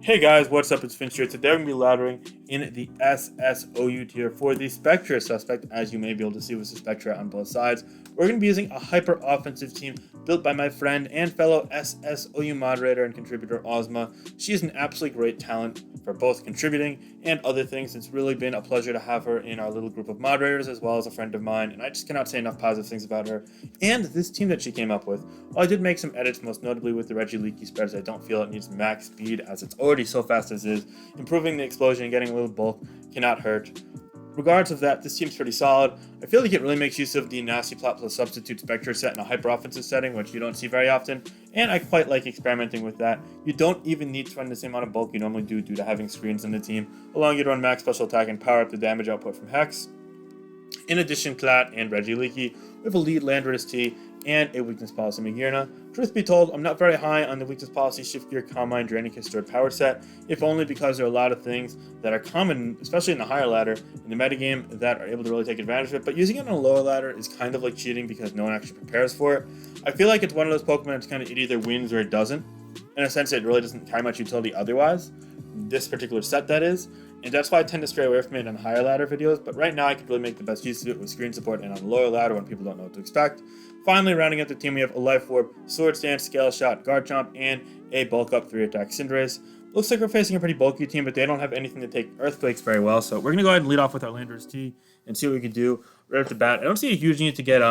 Hey guys, what's up? It's Finchinator. Today we're going to be laddering in the SSOU tier for the Spectrier suspect. As you may be able to see with the Spectrier on both sides, we're going to be using a hyper-offensive team built by my friend and fellow SSOU moderator and contributor Ozma. She is an absolutely great talent for both contributing and other things. It's really been a pleasure to have her in our little group of moderators as well as a friend of mine, and I just cannot say enough positive things about her and this team that she came up with. While I did make some edits, most notably with the reqs spreads, I don't feel it needs max speed as it's already so fast as is. Improving the explosion and getting a little bulk cannot hurt. Regardless of that, this team's pretty solid. I feel like it really makes use of the nasty plot plus substitute Spectre set in a hyper offensive setting, which you don't see very often, and I quite like experimenting with that. You don't even need to run the same amount of bulk you normally do due to having screens in the team, allowing you to run max special attack and power up the damage output from Hex. In addition to that, and Regileaky, we have a lead Landorus T and a weakness policy Magirna. Truth be told, I'm not very high on the weakness policy Shift Gear Combine Draining Kiss Stored Power set, if only because there are a lot of things that are common, especially in the higher ladder, in the metagame, that are able to really take advantage of it, but using it on a lower ladder is kind of like cheating because no one actually prepares for it. I feel like it's one of those Pokemon that's kind of it either wins or it doesn't. In a sense, it really doesn't carry much utility otherwise. This particular set, that is. And that's why I tend to stray away from it on higher ladder videos, but right now I could really make the best use of it with screen support and on the lower ladder when people don't know what to expect. Finally, rounding out the team, we have a Life Orb, Sword Stance, Scale Shot, Guard Chomp, and a Bulk Up 3 attack Cinderace. Looks like we're facing a pretty bulky team, but they don't have anything to take Earthquakes very well, so we're going to go ahead and lead off with our Landorus T and see what we can do right off the bat. I don't see a huge need to get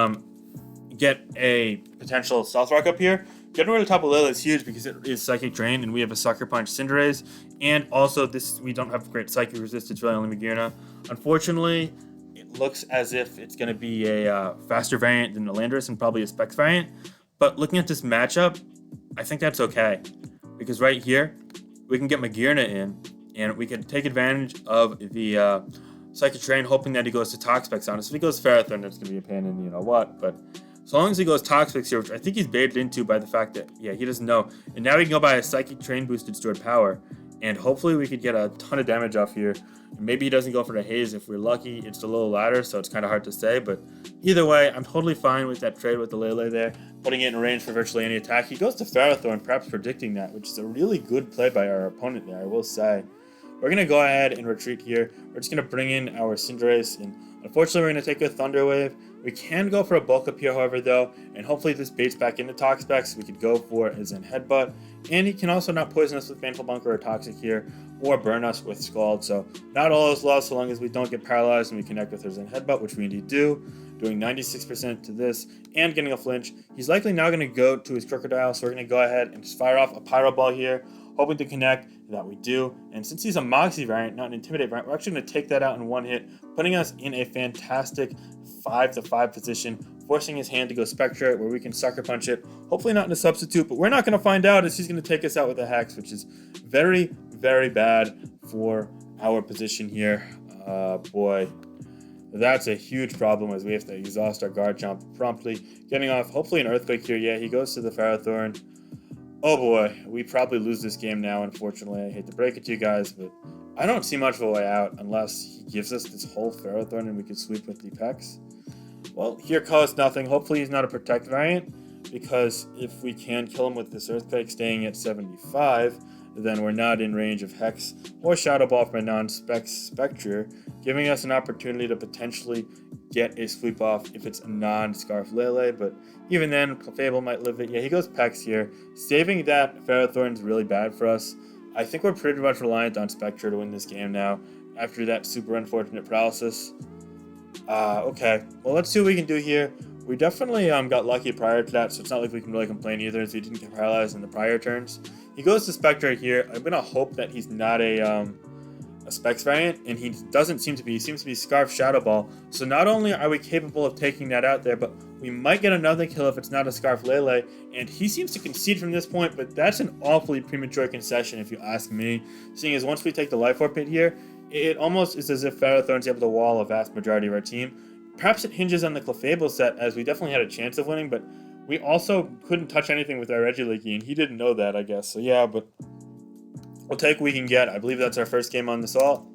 a potential Stealth Rock up here. Getting rid of Tapu Lele is huge because it is Psychic Drain, and we have a Sucker Punch Cinderace, and also we don't have great Psychic Resist, it's really only Magirna. Unfortunately, it looks as if it's going to be a faster variant than the Landorus and probably a Specs variant, but looking at this matchup, I think that's okay, because right here, we can get Magirna in, and we can take advantage of the Psychic Drain, hoping that he goes to Toxapex on us. If he goes Ferrothorn, that's going to be a pain in you-know-what, but so long as he goes Toxapex here, which I think he's baited into by the fact that, he doesn't know. And now we can go buy a Psychic Train boosted stored power. And hopefully we could get a ton of damage off here. And maybe he doesn't go for the Haze. If we're lucky, it's the low ladder, so it's kind of hard to say. But either way, I'm totally fine with that trade with the Lele there, putting it in range for virtually any attack. He goes to Ferrothorn, perhaps predicting that, which is a really good play by our opponent there, I will say. We're going to go ahead and retreat here. We're just going to bring in our Cinderace, and unfortunately we're going to take a Thunder Wave. We can go for a bulk up here, however, though, and hopefully this baits back into Toxapex. We could go for his Headbutt, and he can also not poison us with Baneful Bunker or Toxic here, or burn us with Scald, so not all is lost so long as we don't get paralyzed and we connect with his Headbutt, which we indeed do, doing 96% to this, and getting a flinch. He's likely now going to go to his Crocodile, so we're going to go ahead and just fire off a Pyro Ball here, hoping to connect. That we do, and since he's a Moxie variant, not an Intimidate variant, we're actually going to take that out in one hit, putting us in a fantastic 5-5 position, forcing his hand to go Spectrier, where we can Sucker Punch it. Hopefully not in a substitute, but we're not going to find out as he's going to take us out with a Hex, which is very, very bad for our position here. Boy, that's a huge problem as we have to exhaust our Guard Chomp promptly, getting off hopefully an Earthquake here. Yeah, he goes to the Ferrothorn. Oh boy, we probably lose this game now, unfortunately. I hate to break it to you guys, but I don't see much of a way out unless he gives us this whole Ferrothorn and we can sweep with the Pex. Well, here costs nothing. Hopefully he's not a Protect variant, because if we can kill him with this Earthquake staying at 75, then we're not in range of Hex or Shadow Ball from a non-Spec Spectrier, giving us an opportunity to potentially get a sweep off if it's a non-Scarf Lele, but even then, Clefable might live it. Yeah, he goes Pex here. Saving that Ferrothorn is really bad for us. I think we're pretty much reliant on Spectre to win this game now, after that super unfortunate paralysis. Okay, well, let's see what we can do here. We definitely got lucky prior to that, so it's not like we can really complain either, as he didn't get paralyzed in the prior turns. He goes to Spectre here. I'm going to hope that he's not a Specs variant, and he doesn't seem to be. He seems to be Scarf Shadow Ball. So not only are we capable of taking that out there, but we might get another kill if it's not a Scarf Lele, and he seems to concede from this point, but that's an awfully premature concession if you ask me, seeing as once we take the Life Orb hit here, it almost is as if Ferrothorn's able to wall a vast majority of our team. Perhaps it hinges on the Clefable set, as we definitely had a chance of winning, but we also couldn't touch anything with our Regileaky, and he didn't know that, I guess. So yeah, but we'll take what we can get. I believe that's our first game on the Assault.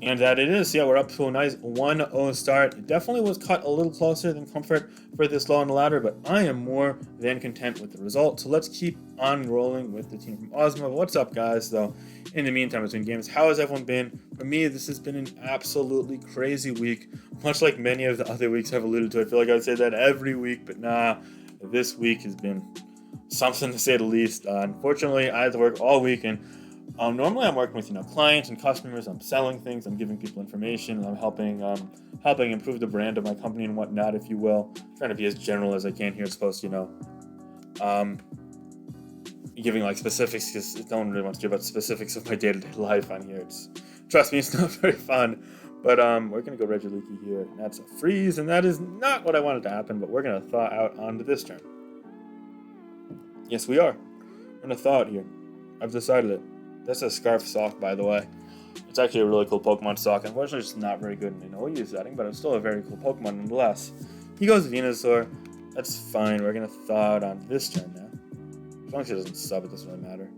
And that it is. Yeah, we're up to a nice 1-0 start. It definitely was cut a little closer than comfort for this low on the ladder, but I am more than content with the result. So let's keep on rolling with the team from Ozma. What's up, guys? So, in the meantime, between games, how has everyone been? For me, this has been an absolutely crazy week, much like many of the other weeks I've alluded to. I feel like I would say that every week, but nah, this week has been something to say the least. Unfortunately, I had to work all week, and normally I'm working with clients and customers. I'm selling things. I'm giving people information. I'm helping improve the brand of my company and whatnot, if you will. I'm trying to be as general as I can here. It's supposed to giving like specifics because no one really wants to hear about specifics of my day-to-day life on here. Trust me, it's not very fun. But we're gonna go Regiluki here, and that's a freeze, and that is not what I wanted to happen. But we're gonna thaw out onto this turn. Yes, we are. We're gonna thaw out here. I've decided it. That's a Scarf Sock, by the way. It's actually a really cool Pokemon Sock. Unfortunately, it's not very good in an OU setting, but it's still a very cool Pokemon nonetheless. He goes Venusaur. That's fine. We're going to thaw it on this turn now. As long as he doesn't sub, it doesn't really matter.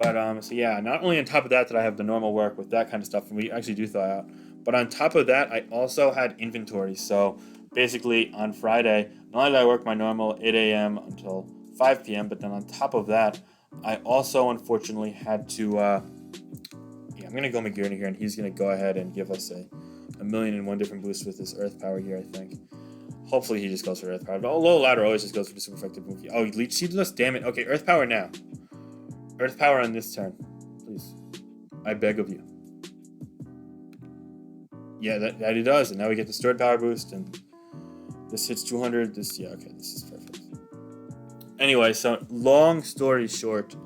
But, so yeah, not only on top of that I have the normal work with that kind of stuff, and we actually do thaw out, but on top of that, I also had inventory. So, basically, on Friday, not only did I work my normal 8 a.m. until 5 p.m., but then on top of that, I also, unfortunately, had to, I'm going to go Magirna here, and he's going to go ahead and give us a 1,000,001 different boost with this Earth Power here, I think. Hopefully he just goes for Earth Power. The low ladder always just goes for the super effective move. Oh, he Leech Seeded us? Damn it. Okay, Earth Power now. Earth Power on this turn. Please. I beg of you. Yeah, that he does, and now we get the Stored Power boost, and this hits 200. This is perfect. Anyway, so long story short, should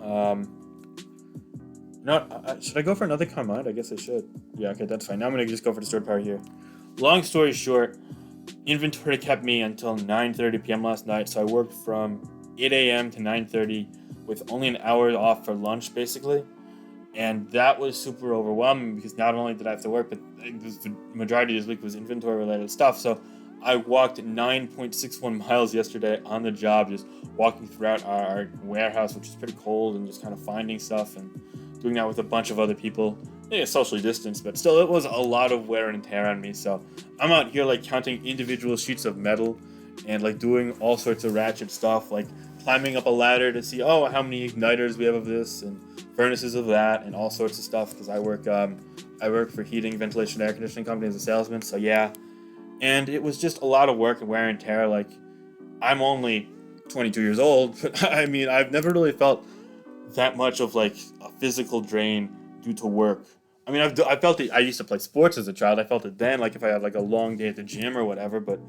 I go for another command? I guess I should. Yeah, okay, that's fine. Now I'm going to just go for the Stored Power here. Long story short, inventory kept me until 9:30 p.m. last night, so I worked from 8 a.m. to 9:30 with only an hour off for lunch, basically. And that was super overwhelming because not only did I have to work, but the majority of this week was inventory-related stuff, so I walked 9.61 miles yesterday on the job, just walking throughout our warehouse, which is pretty cold, and just kind of finding stuff and doing that with a bunch of other people. Yeah, socially distanced, but still, it was a lot of wear and tear on me. So I'm out here like counting individual sheets of metal and like doing all sorts of ratchet stuff, like climbing up a ladder to see how many igniters we have of this and furnaces of that and all sorts of stuff. Because I work for heating, ventilation, air conditioning company as a salesman. So yeah. And it was just a lot of work and wear and tear. Like, I'm only 22 years old, but I mean, I've never really felt that much of like a physical drain due to work. I mean, I felt it. I used to play sports as a child. I felt it then, like if I had like a long day at the gym or whatever, but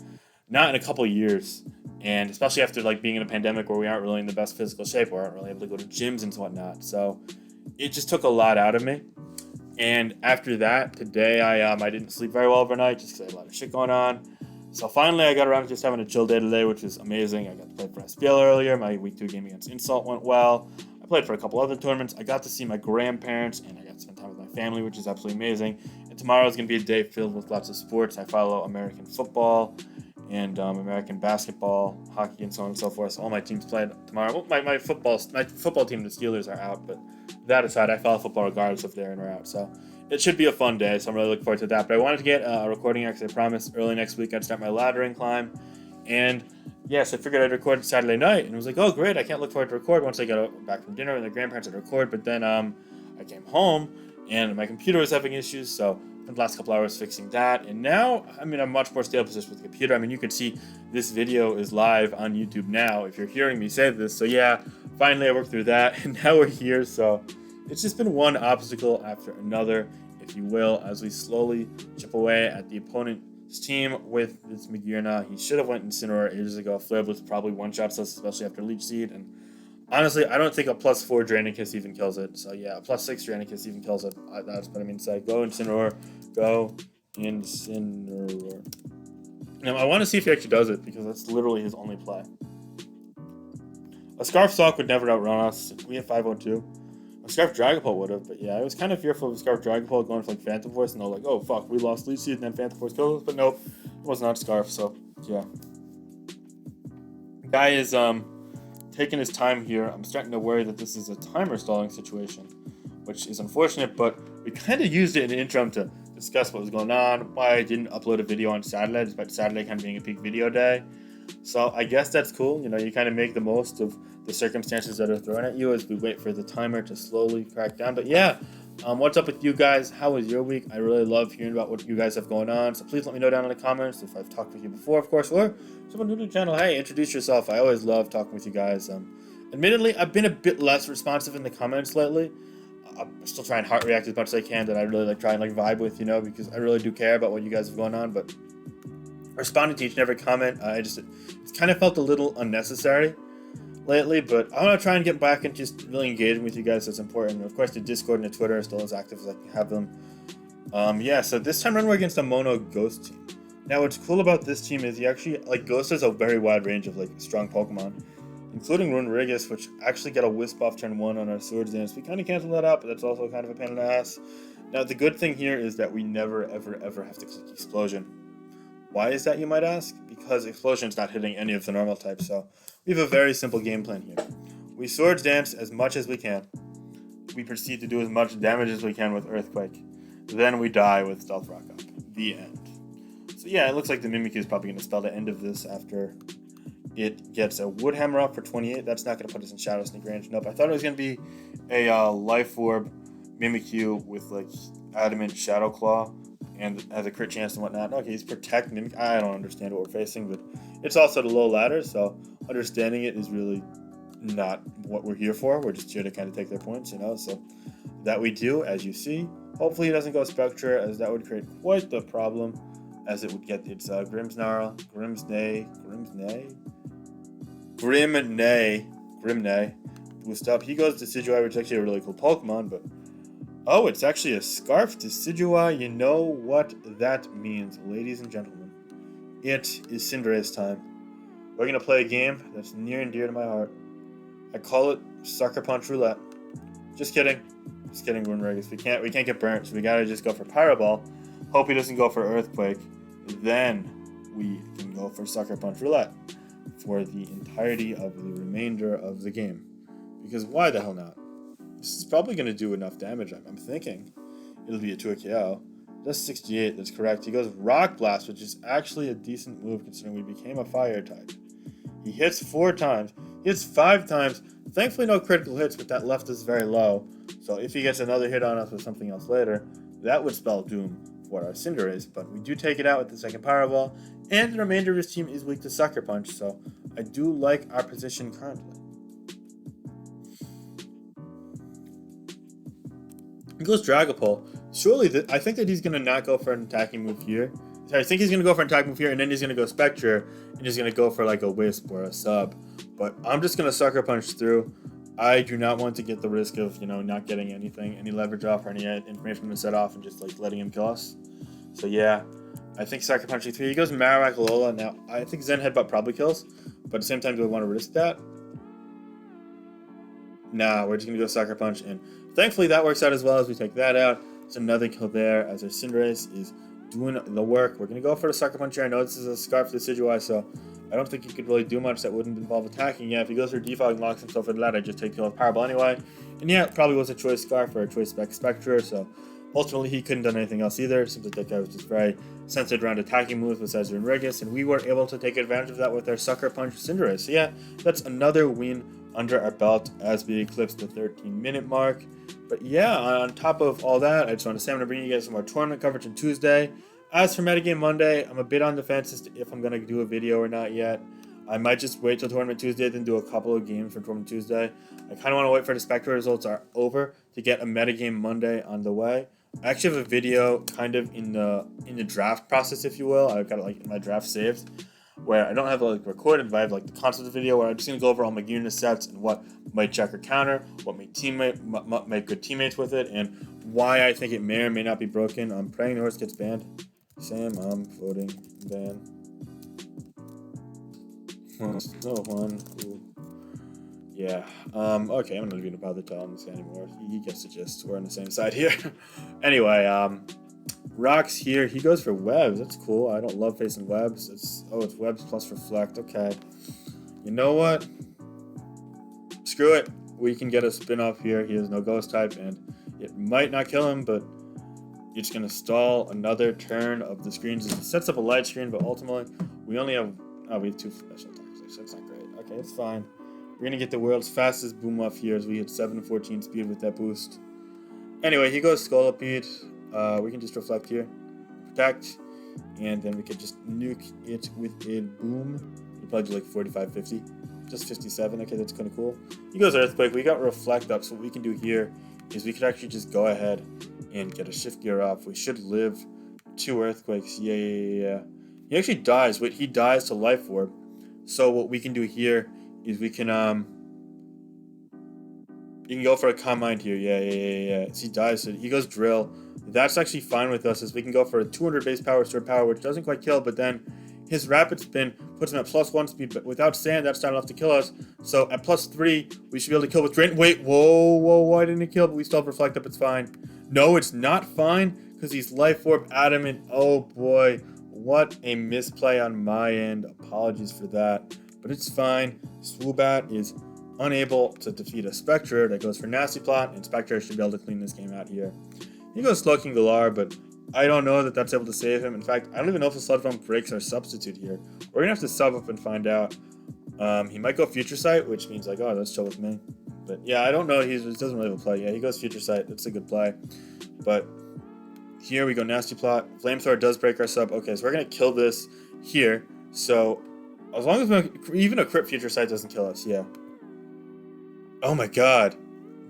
not in a couple of years. And especially after like being in a pandemic where we aren't really in the best physical shape, we aren't really able to go to gyms and whatnot. So it just took a lot out of me. And after that, today I didn't sleep very well overnight just because I had a lot of shit going on. So finally I got around to just having a chill day today, which is amazing. I got to play for SPL earlier. My week 2 game against Insult went well. I played for a couple other tournaments. I got to see my grandparents, and I got to spend time with my family, which is absolutely amazing. And tomorrow is going to be a day filled with lots of sports. I follow American football and American basketball, hockey, and so on and so forth. So all my teams play tomorrow. Well, my football team, the Steelers, are out, but that aside, I follow football regardless if they're in or out. So it should be a fun day, so I'm really looking forward to that. But I wanted to get a recording because I promised early next week I'd start my laddering climb. And yes, I figured I'd record Saturday night, and it was like, oh great, I can't look forward to record once I got back from dinner, and the grandparents had record. But then I came home, and my computer was having issues, so I spent the last couple hours fixing that. And now, I mean, I'm much more stable position with the computer. I mean, you can see this video is live on YouTube now if you're hearing me say this. So yeah, finally I worked through that, and now we're here. So it's just been one obstacle after another, if you will, as we slowly chip away at the opponent's team with this Magirna. He should have went Incineroar ages ago. Flare Blitz probably one-shots us, especially after Leech Seed. And honestly, I don't think a +4 Draining Kiss even kills it. So yeah, a +6 Draining Kiss even kills it. That's what I mean to say. Go Incineroar. Go Incineroar. Now, I want to see if he actually does it, because that's literally his only play. A Scarf Sock would never outrun us. We have 502. A Scarf Dragapult would have, but yeah, I was kind of fearful of a Scarf Dragapult going for like Phantom Force, and they're like, oh fuck, we lost Leech Seed and then Phantom Force killed us, but nope, it was not Scarf, so yeah. Guy is taking his time here. I'm starting to worry that this is a timer stalling situation, which is unfortunate, but we kind of used it in the interim to discuss what was going on, why I didn't upload a video on Saturday, despite Saturday kind of being a peak video day. So I guess that's cool. You know, you kind of make the most of the circumstances that are thrown at you as we wait for the timer to slowly crack down. But yeah, what's up with you guys? How was your week? I really love hearing about what you guys have going on. So please let me know down in the comments if I've talked with you before, of course, or someone new to the channel. Hey, introduce yourself. I always love talking with you guys. Admittedly, I've been a bit less responsive in the comments lately. I'm still trying to heart react as much as I can that I really try and vibe with, you know, because I really do care about what you guys have going on. But responding to each and every comment, it's kind of felt a little unnecessary lately, but I want to try and get back and just really engaging with you guys. That's important. Of course, the Discord and the Twitter are still as active as I can have them. Yeah, so this time around we're against a mono Ghost team. Now, what's cool about this team is he actually, Ghost has a very wide range of, strong Pokemon, including reqs, which actually get a Wisp off turn 1 on our Swords Dance. We kind of cancel that out, but that's also kind of a pain in the ass. Now, the good thing here is that we never, ever, ever have to click Explosion. Why is that, you might ask? Because Explosion's not hitting any of the normal types, so we have a very simple game plan here. We Swords Dance as much as we can. We proceed to do as much damage as we can with Earthquake. Then we die with Stealth Rock Up. The end. So yeah, it looks like the Mimikyu is probably going to spell the end of this after it gets a Wood Hammer up for 28. That's not going to put us in Shadow Sneak range. Nope, I thought it was going to be a Life Orb Mimikyu with Adamant Shadow Claw and has a crit chance and whatnot. Okay, he's Protect Mimic. I don't understand what we're facing, but it's also the low ladder, so understanding it is really not what we're here for. We're just here to kind of take their points, you know, so that we do, as you see. Hopefully he doesn't go Spectrier, as that would create quite the problem, as it would get its Grimmsnarl, Grimnay boost up. He goes Decidueye, which is actually a really cool Pokemon, but oh, it's actually a Scarf Decidueye. You know what that means, ladies and gentlemen. It is Cinderace time. We're going to play a game that's near and dear to my heart. I call it Sucker Punch Roulette. Just kidding. Just kidding, reqs. We can't get burnt, so we gotta just go for Pyro Ball. Hope he doesn't go for Earthquake. Then we can go for Sucker Punch Roulette for the entirety of the remainder of the game. Because why the hell not? This is probably going to do enough damage, I'm thinking. It'll be a 2 KO. That's 68, that's correct. He goes Rock Blast, which is actually a decent move considering we became a Fire type. He hits 4 times. He hits 5 times. Thankfully no critical hits, but that left us very low. So if he gets another hit on us with something else later, that would spell doom for our Cinderace. But we do take it out with the second Power Ball, and the remainder of his team is weak to Sucker Punch, so I do like our position currently. He goes Dragapult. Surely, I think that he's going to not go for an attacking move here. I think he's going to go for an attacking move here, and then he's going to go Spectrier, and he's going to go for a Wisp or a Sub. But I'm just going to Sucker Punch through. I do not want to get the risk of, not getting anything, any leverage off or any information to set off and just letting him kill us. So yeah, I think Sucker Punching through. He goes Marowak Alola. Now, I think Zen Headbutt probably kills, but at the same time, do I want to risk that? Nah, we're just going to go Sucker Punch, and thankfully that works out as well as we take that out. It's another kill there as our Cinderace is doing the work. We're going to go for the Sucker Punch here. I know this is a Scarf Decidueye, so I don't think he could really do much that wouldn't involve attacking. Yeah, if he goes for Defog and locks himself into that, I just take the Power Ball anyway. And yeah, it probably was a choice Scarf or a choice Spectrier, so ultimately he couldn't have done anything else either. Seems like that guy was just very centered around attacking moves besides reqs, and we were able to take advantage of that with our Sucker Punch Cinderace. So yeah, that's another win under our belt as we eclipse the 13-minute mark. But yeah, on top of all that, I just want to say I'm going to bring you guys some more tournament coverage on Tuesday. As for Metagame Monday, I'm a bit on the fence as to if I'm going to do a video or not yet. I might just wait till Tournament Tuesday, then do a couple of games for Tournament Tuesday. I kind of want to wait for the Spectre results are over to get a Metagame Monday on the way. I actually have a video kind of in the draft process, if you will. I've got it in my draft saved, where I don't have recorded, but I have the concept of the video where I'm just going to go over all my unit sets and what might check or counter, what make good teammates with it, and why I think it may or may not be broken. I'm praying the horse gets banned. Sam, I'm voting ban. No one. Cool. Yeah. Okay, I'm not even about to tell him this anymore. He gets the gist. We're on the same side here. Anyway, Rock's here. He goes for webs. That's cool. I don't love facing webs. It's webs plus reflect. Okay. You know what? Screw it. We can get a spin off here. He has no ghost type, and it might not kill him, but You're just going to stall another turn of the screens. It sets up a light screen, but ultimately, we only have... Oh, we have 2 special attacks. That's not great. Okay, it's fine. We're going to get the world's fastest boom off here as we hit 714 speed with that boost. Anyway, he goes Scolipede. We can just reflect here. Protect. And then we can just nuke it with a boom. We probably do like 45, 50. Just 57. Okay, that's kind of cool. He goes Earthquake. We got Reflect up. So what we can do here is we could actually just go ahead and get a Shift Gear off. We should live 2 Earthquakes. Yeah. He actually dies. Wait, he dies to Life Orb. So what we can do here is we can you can go for a Calm Mind here. Yeah. So he dies. So he goes Drill. That's actually fine with us, as we can go for a 200 base power, sword power, which doesn't quite kill, but then his Rapid Spin puts him at +1 speed, but without Sand, that's not enough to kill us. So at +3, we should be able to kill with Drain. Wait, whoa, I didn't kill, but we still have Reflect up, it's fine. No, it's not fine, because he's Life Orb Adamant. Oh boy, what a misplay on my end. Apologies for that, but it's fine. Swoobat is unable to defeat a Spectrier that goes for Nasty Plot, and Spectrier should be able to clean this game out here. He goes Slowking Galar, but I don't know that that's able to save him. In fact, I don't even know if the Sludge Bomb breaks our substitute here. We're going to have to sub up and find out. He might go Future Sight, which means like, oh, that's chill with me. But yeah, I don't know. He doesn't really have a play. Yeah, he goes Future Sight. That's a good play. But here we go Nasty Plot. Flamethrower does break our sub. Okay, so we're going to kill this here. So as long as even a crit Future Sight doesn't kill us, yeah. Oh my god.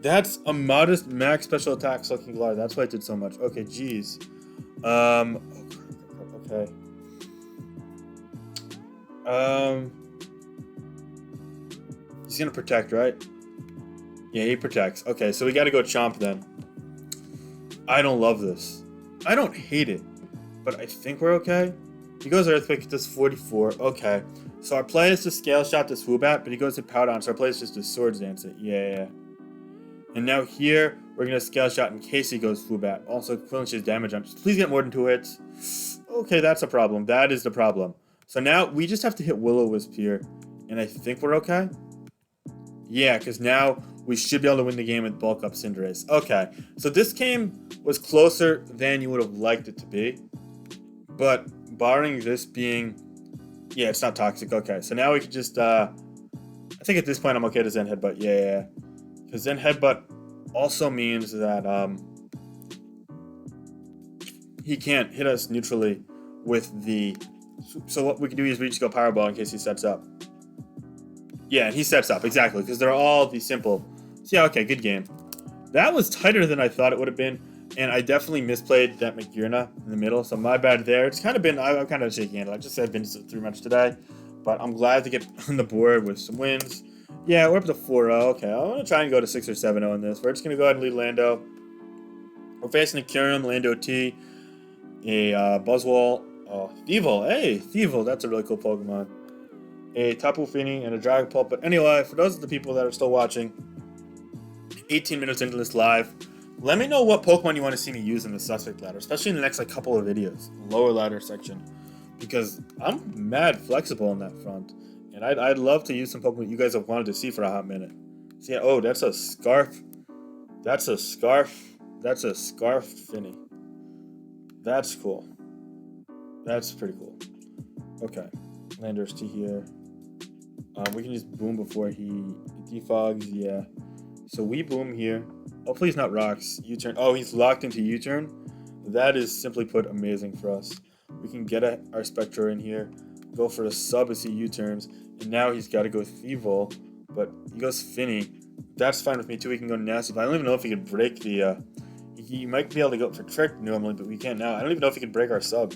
That's a modest max special attack Slowking Galar. That's why it did so much. Okay, jeez. Okay. He's gonna protect, right? Yeah, he protects. Okay, so we gotta go Chomp then. I don't love this. I don't hate it, but I think we're okay. He goes Earthquake, does 44. Okay. So our play is to Scale Shot this Swoobat, but he goes to Powdon, so our play is just to Swords Dance it. Yeah. And now here, we're going to Scale Shot in case he goes Swoobat. Also, flinches damage on. Please get more than 2 hits. Okay, that's a problem. That is the problem. So now, we just have to hit Will-O-Wisp here. And I think we're okay. Yeah, because now we should be able to win the game with Bulk Up Cinderace. Okay, so this game was closer than you would have liked it to be. But barring this being... Yeah, it's not toxic. Okay, so now we can just... I think at this point I'm okay to Zen Headbutt. Yeah. Because Zen Headbutt also means that he can't hit us neutrally with the... So what we can do is we just go Powerball in case he sets up. Yeah, and he sets up, exactly, because they're all the simple... So yeah, okay, good game. That was tighter than I thought it would have been, and I definitely misplayed that McGearna in the middle, so my bad there. It's kind of been... I'm kind of shaky handle. I just said I've been through much today, but I'm glad to get on the board with some wins. Yeah, we're up to 4-0. Okay, I'm going to try and go to 6 or 7-0 in this. We're just going to go ahead and lead Lando. We're facing a Kyurem, Lando T, a Buzzwole, Thievul. Hey, Thievul, that's a really cool Pokemon. A Tapu Fini, and a Dragapult. But anyway, for those of the people that are still watching, 18 minutes into this live, let me know what Pokemon you want to see me use in the Suspect ladder, especially in the next couple of videos, lower ladder section, because I'm mad flexible on that front. And I'd love to use some Pokemon you guys have wanted to see for a hot minute. So yeah, oh, that's a Scarf. That's a Scarf Finny. That's cool. That's pretty cool. Okay. Landorus T here. We can just boom before he defogs, yeah. So we boom here. Hopefully he's not Rocks. U-turn. Oh, he's locked into U-turn. That is simply put amazing for us. We can get our Spectrier in here. Go for a sub as he U-turns. And now he's got to go Thievul, but he goes Finny. That's fine with me too. He can go Nasty. But I don't even know if he could break the... he might be able to go for Trick normally, but we can't now. I don't even know if he can break our sub.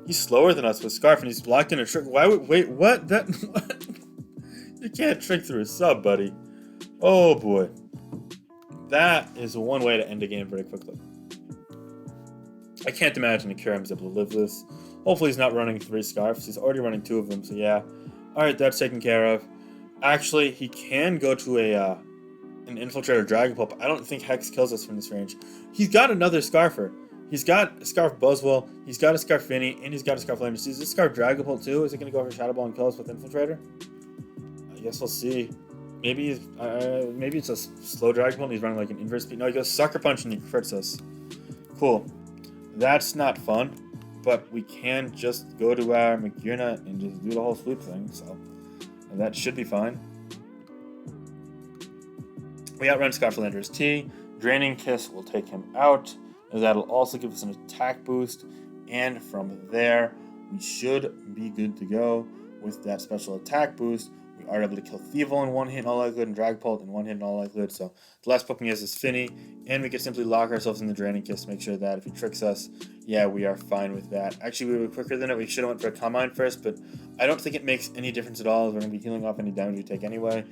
He's slower than us with Scarf, and he's locked in a Trick. Why would... Wait, what? What? You can't Trick through a sub, buddy. Oh, boy. That is one way to end a game very quickly. I can't imagine the Kyurem's able to live this. Hopefully he's not running 3 Scarfs. He's already running 2 of them, so yeah. Alright, that's taken care of. Actually, he can go to an Infiltrator Dragapult, but I don't think Hex kills us from this range. He's got another Scarfer. He's got a Scarf Buzzwole, he's got a Scarf Finny, and he's got a Scarf Landorus. Is this Scarf Dragapult too? Is it going to go for Shadow Ball and kill us with Infiltrator? I guess we'll see. Maybe it's a slow Dragapult and he's running like an inverse speed. No, he goes Sucker Punch and he crits us. Cool. That's not fun, but we can just go to our Magirna and just do the whole sweep thing, so that should be fine. We outrun Scarflander's T. Draining Kiss will take him out, and that'll also give us an attack boost, and from there, we should be good to go with that special attack boost. We are able to kill Thievel in one hit in all likelihood and Dragapult in one hit in all likelihood, so the last Pokemon he has is Finny, and we can simply lock ourselves in the Draining Kiss to make sure that if he tricks us, yeah, we are fine with that. Actually, we were quicker than it. We should have went for a Calm Mind first, but I don't think it makes any difference at all, as we're going to be healing off any damage we take anyway.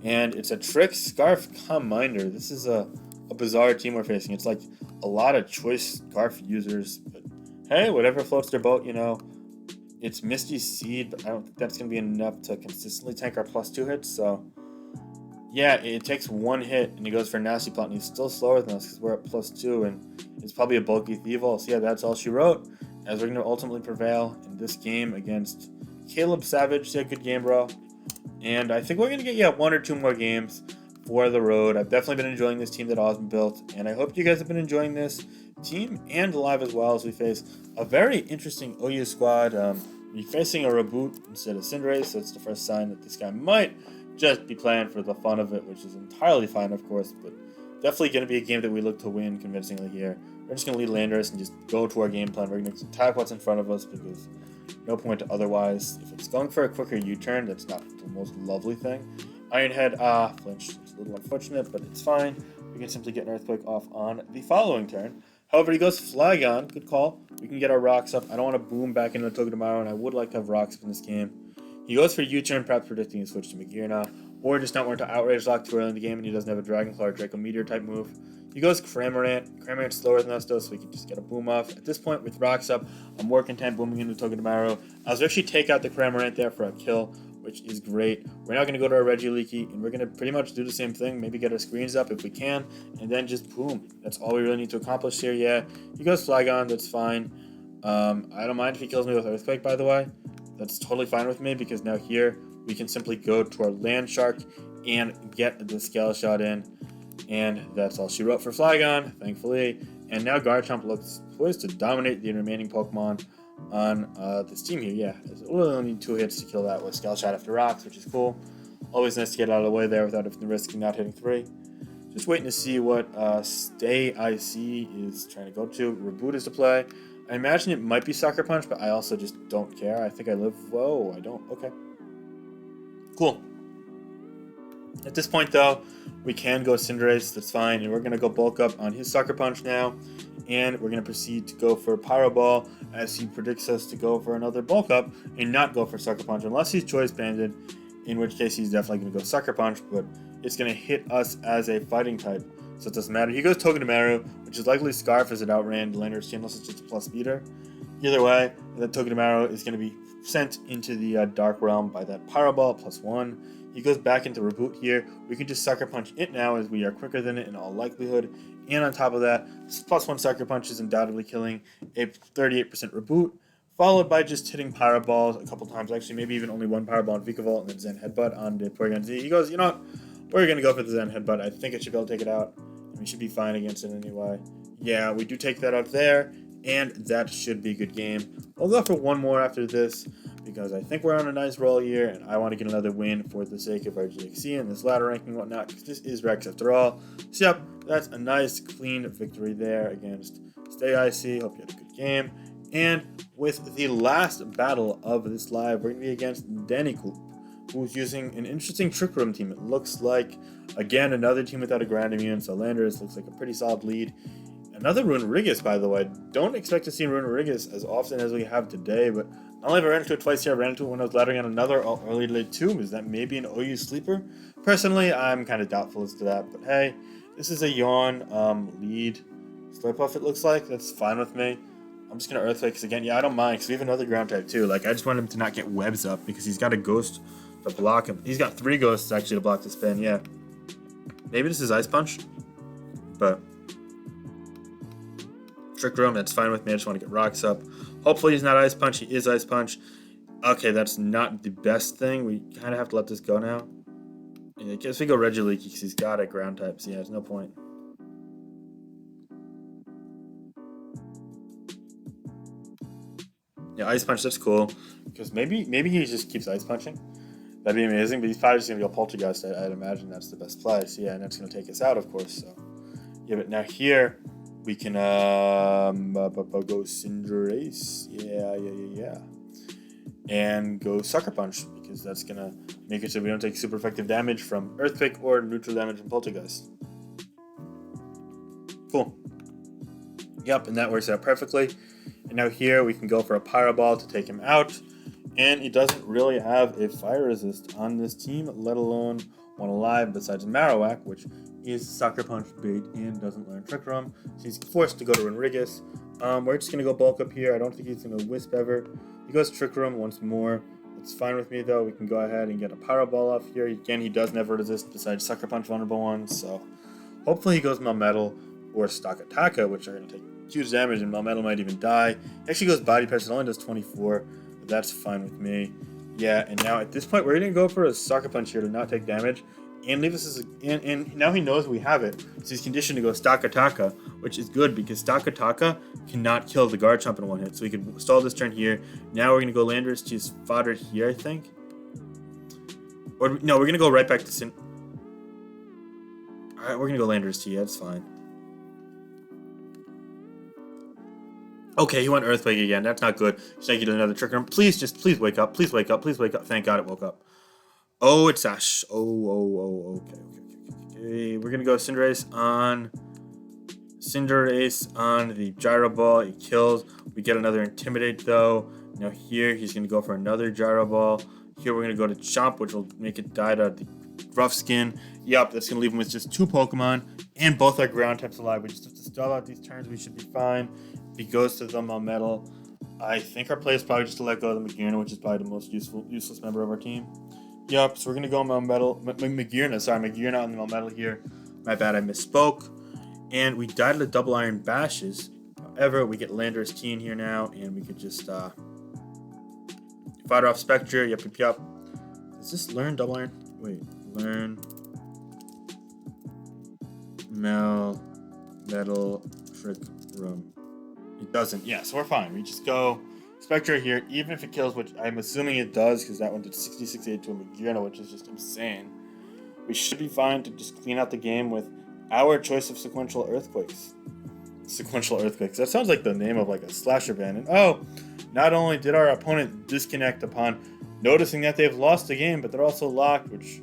And it's a Trick Scarf Calm Minder. This is a bizarre team we're facing. It's like a lot of choice Scarf users, but hey, whatever floats their boat, you know. It's Misty Seed, but I don't think that's going to be enough to consistently tank our +2 hits, so yeah, it takes one hit, and he goes for Nasty Plot, and he's still slower than us because we're at +2, and it's probably a bulky Thievel, so yeah, that's all she wrote, as we're going to ultimately prevail in this game against Caleb Savage. Yeah, good game, bro. And I think we're going to get, one or two more games for the road. I've definitely been enjoying this team that Osmond built, and I hope you guys have been enjoying this team and live as well, as we face a very interesting OU squad. We're facing a Reboot instead of Cinderace, so it's the first sign that this guy might just be playing for the fun of it, which is entirely fine, of course, but definitely going to be a game that we look to win convincingly here. We're just going to lead Landorus and just go to our game plan. We're going to attack what's in front of us because no point to otherwise. If it's going for a quicker U-turn, that's not the most lovely thing. Ironhead, flinch. It's a little unfortunate, but it's fine. We can simply get an Earthquake off on the following turn. However, he goes Flagon. Good call. We can get our rocks up. I don't want to boom back into Togedemaru, and I would like to have rocks up in this game. He goes for U-turn, perhaps predicting a switch to Magirna, or just not wanting to Outrage Lock too early in the game, and he doesn't have a Dragon Claw or Draco Meteor type move. He goes Cramorant. Cramorant's slower than us, though, so we can just get a boom off. At this point, with rocks up, I'm more content booming into Togedemaru. I was actually take out the Cramorant there for a kill, which is great. We're now going to go to our Regieleki, and we're going to pretty much do the same thing. Maybe get our screens up if we can, and then just boom. That's all we really need to accomplish here. Yeah, he goes Flagon. That's fine. I don't mind if he kills me with Earthquake, by the way. That's totally fine with me, because now here we can simply go to our Land Shark and get the Scale Shot in. And that's all she wrote for Flagon, thankfully. And now Garchomp looks poised to dominate the remaining Pokemon on this team here. Yeah, we'll only need 2 hits to kill that with Scale Shot after rocks, which is cool. Always nice to get out of the way there without risking not hitting 3. Just waiting to see what Stay IC is trying to go to. Reboot is to play. I imagine it might be Sucker Punch, but I also just don't care. I think I live... Whoa, I don't. Okay. Cool. At this point, though, we can go Cinderace. That's fine. And we're going to go bulk up on his Sucker Punch now. And we're going to proceed to go for Pyro Ball, as he predicts us to go for another bulk up and not go for Sucker Punch, unless he's Choice Banded, in which case he's definitely going to go Sucker Punch, but it's going to hit us as a fighting type, so it doesn't matter. He goes Togedemaru, which is likely Scarf, as it outran Landorus unless it's just a plus speeder. Either way, that Togedemaru is going to be sent into the Dark Realm by that Pyro Ball, +1. He goes back into Reboot here. We can just Sucker Punch it now, as we are quicker than it in all likelihood. And on top of that, +1 Sucker Punch is undoubtedly killing a 38% Reboot, followed by just hitting Pyro Balls a couple times. Actually, maybe even only one Pyro Ball on Vikavolt and then Zen Headbutt on the Porygon Z. He goes, you know what? We're going to go for the Zen Headbutt. I think it should be able to take it out. And we should be fine against it anyway. Yeah, we do take that out there, and that should be a good game. We'll go for one more after this, because I think we're on a nice roll here, and I want to get another win for the sake of our GXC and this ladder ranking and whatnot, because this is Rex after all. So yep, that's a nice clean victory there against Stay IC. Hope you had a good game. And with the last battle of this live, we're going to be against Danicoop, who's using an interesting Trick Room team. It looks like, again, another team without a Ground Immune, so Landorus looks like a pretty solid lead. Another Runerigus, by the way. Don't expect to see Runerigus as often as we have today, but not only have I ran into it twice here, I ran into it when I was laddering on another early today too. Is that maybe an OU sleeper? Personally, I'm kind of doubtful as to that, but hey, this is a Yawn lead Slurpuff, it looks like. That's fine with me. I'm just going to Earthquake, because again, yeah, I don't mind, because we have another ground type too. Like, I just want him to not get webs up, because he's got a ghost to block him. He's got 3 ghosts actually to block the spin, yeah. Maybe this is Ice Punch, but Trick Room, that's fine with me. I just want to get rocks up. Hopefully he's not Ice Punch. He is Ice Punch. Okay, that's not the best thing. We kind of have to let this go now. I guess we go Regieleki, because he's got a ground type, so yeah, there's no point. Yeah, Ice Punch, that's cool. Because maybe he just keeps Ice Punching. That'd be amazing, but he's probably just going to go Poltergeist. I'd imagine that's the best play. So, yeah, and that's going to take us out, of course. So, yeah, but now here, we can go Cinderace. Yeah. And go Sucker Punch, because that's going to make it so we don't take super effective damage from Earthquake or neutral damage from Poltergeist. Cool. Yep, and that works out perfectly. And now here we can go for a Pyro Ball to take him out. And he doesn't really have a fire resist on this team, let alone one alive besides Marowak, which is Sucker Punch bait and doesn't learn Trick Room. So he's forced to go to Renrigus. We're just going to go bulk up here. I don't think he's going to Wisp ever. He goes Trick Room once more. It's fine with me, though. We can go ahead and get a Pyro Ball off here. Again, he does never resist besides Sucker Punch vulnerable ones. So hopefully he goes Melmetal or Stakataka, which are going to take huge damage, and Melmetal might even die. He actually goes Body Press. It only does 24. But that's fine with me. Yeah, and now at this point, we're going to go for a Sucker Punch here to not take damage. And leave us as and now he knows we have it. So he's conditioned to go Stakataka, which is good because Stakataka cannot kill the Garchomp in one hit. So we can stall this turn here. Now we're going to go Landorus to his fodder here, I think. Or no, we're going to go right back to Sin. Alright, we're going to go Landorus to you. That's fine. Okay, he went Earthquake again. That's not good. Thank you to another Trick Room. Please wake up. Please wake up. Please wake up. Thank God it woke up. Oh, it's Ash. Okay. We're going to go Cinderace on the Gyro Ball. He kills. We get another Intimidate, though. Now here, he's going to go for another Gyro Ball. Here, we're going to go to Chomp, which will make it die to the Rough Skin. Yep, that's going to leave him with just 2 Pokemon and both our ground types alive. We just have to stall out these turns. We should be fine. If he goes to the Melmetal, I think our play is probably just to let go of the Magearna, which is probably the most useless member of our team. Yep, so we're going to go Melmetal. Magearna on the Melmetal here. My bad, I misspoke. And we died to the Double Iron Bashes. However, we get Landorus T in here now, and we could just fire off Spectrier. Yep. Does this learn Double Iron? Wait, learn Metal Trick Room. It doesn't. Yeah, so we're fine. We just go Spectrier here, even if it kills, which I'm assuming it does, because that one did 66-8 to a Magearna, which is just insane. We should be fine to just clean out the game with our choice of Sequential Earthquakes. Sequential Earthquakes. That sounds like the name of like a slasher band. And oh, not only did our opponent disconnect upon noticing that they've lost the game, but they're also locked, which,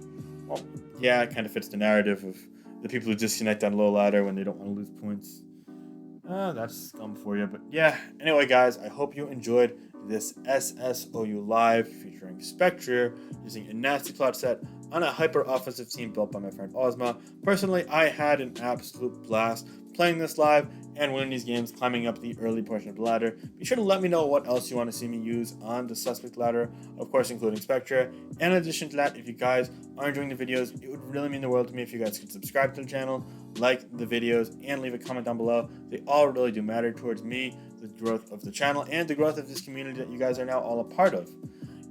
well, yeah, it kind of fits the narrative of the people who disconnect on low ladder when they don't want to lose points. That's scum for you. But yeah, anyway, guys, I hope you enjoyed this SSOU Live featuring Spectrier using a nasty plot set on a hyper-offensive team built by my friend Ozma. Personally, I had an absolute blast playing this live and winning these games, climbing up the early portion of the ladder. Be sure to let me know what else you want to see me use on the suspect ladder, of course including Spectrier. And in addition to that, if you guys are enjoying the videos, it would really mean the world to me if you guys could subscribe to the channel, like the videos, and leave a comment down below. They all really do matter towards me, the growth of the channel, and the growth of this community that you guys are now all a part of.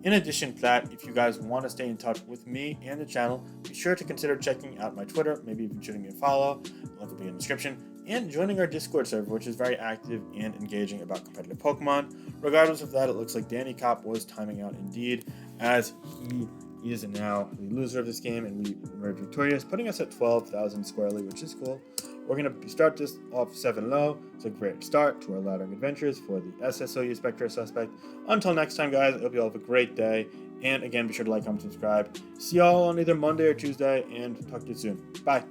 In addition to that, if you guys want to stay in touch with me and the channel, be sure to consider checking out my Twitter, maybe even shooting me a follow, the link will be in the description, and joining our Discord server, which is very active and engaging about competitive Pokemon. Regardless of that, it looks like Danny Kopp was timing out indeed, as he is now the loser of this game, and we emerged victorious, putting us at 12,000 squarely, which is cool. We're going to start this off 7-0. It's a great start to our laddering adventures for the SSOU Spectre Suspect. Until next time, guys, I hope you all have a great day. And again, be sure to like, comment, subscribe. See y'all on either Monday or Tuesday, and talk to you soon. Bye.